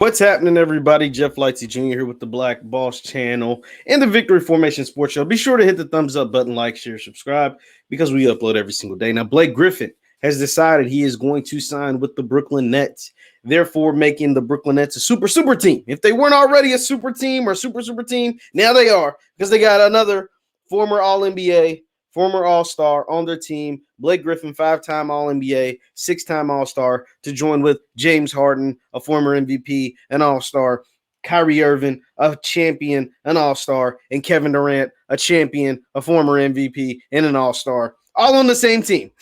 What's happening, everybody? Jeff Lightsy Jr. here with the Black Boss channel and the Victory Formation Sports Show. Be sure to hit the thumbs up button, like, share, subscribe, because we upload every single day. Now, Blake Griffin has decided he is going to sign with the Brooklyn Nets, therefore making the Brooklyn Nets a super team. If they weren't already a super team or super team, now they are, because they got another former All-NBA, former All-Star on their team. Blake Griffin, 5-time All-NBA, 6-time All-Star, to join with James Harden, a former MVP, an All-Star, Kyrie Irving, a champion, an All-Star, and Kevin Durant, a champion, a former MVP, and an All-Star, all on the same team.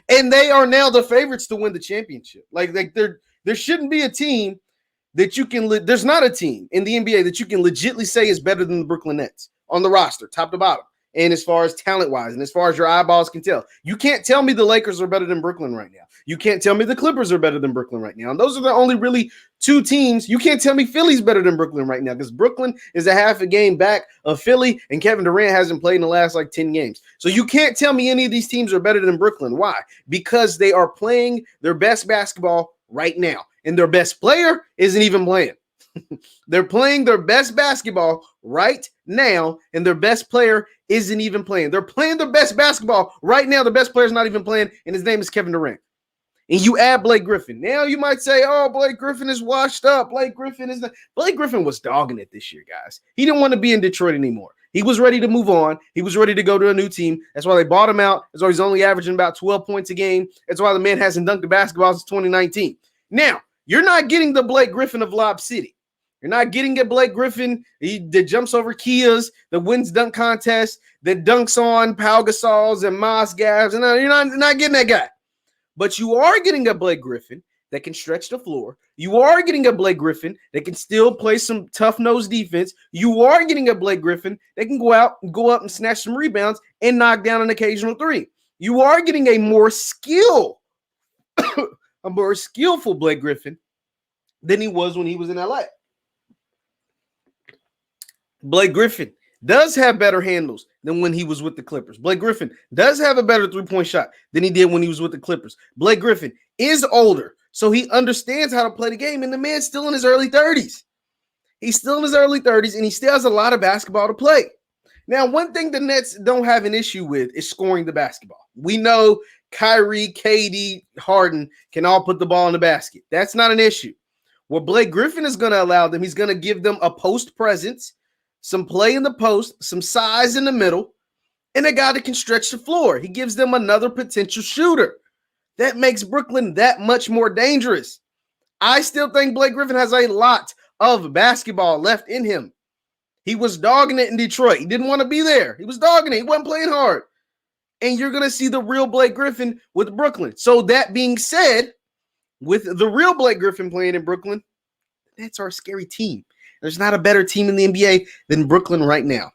And they are now the favorites to win the championship. Like there shouldn't be a team that you can there's not a team in the NBA that you can legitimately say is better than the Brooklyn Nets on the roster, top to bottom. And as far as talent-wise and as far as your eyeballs can tell, you can't tell me the Lakers are better than Brooklyn right now. You can't tell me the Clippers are better than Brooklyn right now. And those are the only really two teams. You can't tell me Philly's better than Brooklyn right now, because Brooklyn is a half a game back of Philly, and Kevin Durant hasn't played in the last 10 games. So you can't tell me any of these teams are better than Brooklyn. Why? Because they are playing their best basketball right now, and their best player isn't even playing. They're playing their best basketball right now, and their best player isn't even playing. They're playing their best basketball right now. The best player's not even playing, and his name is Kevin Durant. And you add Blake Griffin. Now you might say, oh, Blake Griffin is washed up. Blake Griffin was dogging it this year, guys. He didn't want to be in Detroit anymore. He was ready to move on. He was ready to go to a new team. That's why they bought him out. That's why he's only averaging about 12 points a game. That's why the man hasn't dunked the basketball since 2019. Now, you're not getting the Blake Griffin of Lob City. You're not getting a Blake Griffin that jumps over Kias, that wins dunk contests, that dunks on Pau Gasols and Moss Gavs. And you're not getting that guy. But you are getting a Blake Griffin that can stretch the floor. You are getting a Blake Griffin that can still play some tough-nosed defense. You are getting a Blake Griffin that can go out and go up and snatch some rebounds and knock down an occasional three. You are getting a more skillful Blake Griffin than he was when he was in LA. Blake Griffin does have better handles than when he was with the Clippers. Blake Griffin does have a better three-point shot than he did when he was with the Clippers. Blake Griffin is older, so he understands how to play the game, and the man's still in his early 30s. He's still in his early 30s, and he still has a lot of basketball to play. Now, one thing the Nets don't have an issue with is scoring the basketball. We know Kyrie, KD, Harden can all put the ball in the basket. That's not an issue. What Blake Griffin is going to allow them, he's going to give them a post presence, some play in the post, some size in the middle, and a guy that can stretch the floor. He gives them another potential shooter. That makes Brooklyn that much more dangerous. I still think Blake Griffin has a lot of basketball left in him. He was dogging it in Detroit. He didn't want to be there. He was dogging it. He wasn't playing hard. And you're going to see the real Blake Griffin with Brooklyn. So that being said, with the real Blake Griffin playing in Brooklyn, that's our scary team. There's not a better team in the NBA than Brooklyn right now.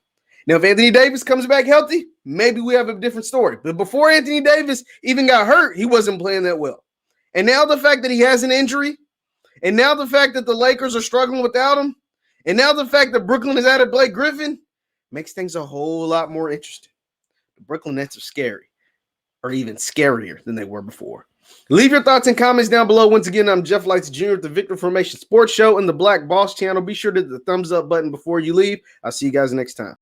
Now, if Anthony Davis comes back healthy, maybe we have a different story. But before Anthony Davis even got hurt, he wasn't playing that well. And now the fact that he has an injury, and now the fact that the Lakers are struggling without him, and now the fact that Brooklyn has added Blake Griffin makes things a whole lot more interesting. The Brooklyn Nets are scary, or even scarier than they were before. Leave your thoughts and comments down below. Once again, I'm Jeff Lightsy Jr. at the Victory Formation Sports Show and the Black Boss channel. Be sure to hit the thumbs up button before you leave. I'll see you guys next time.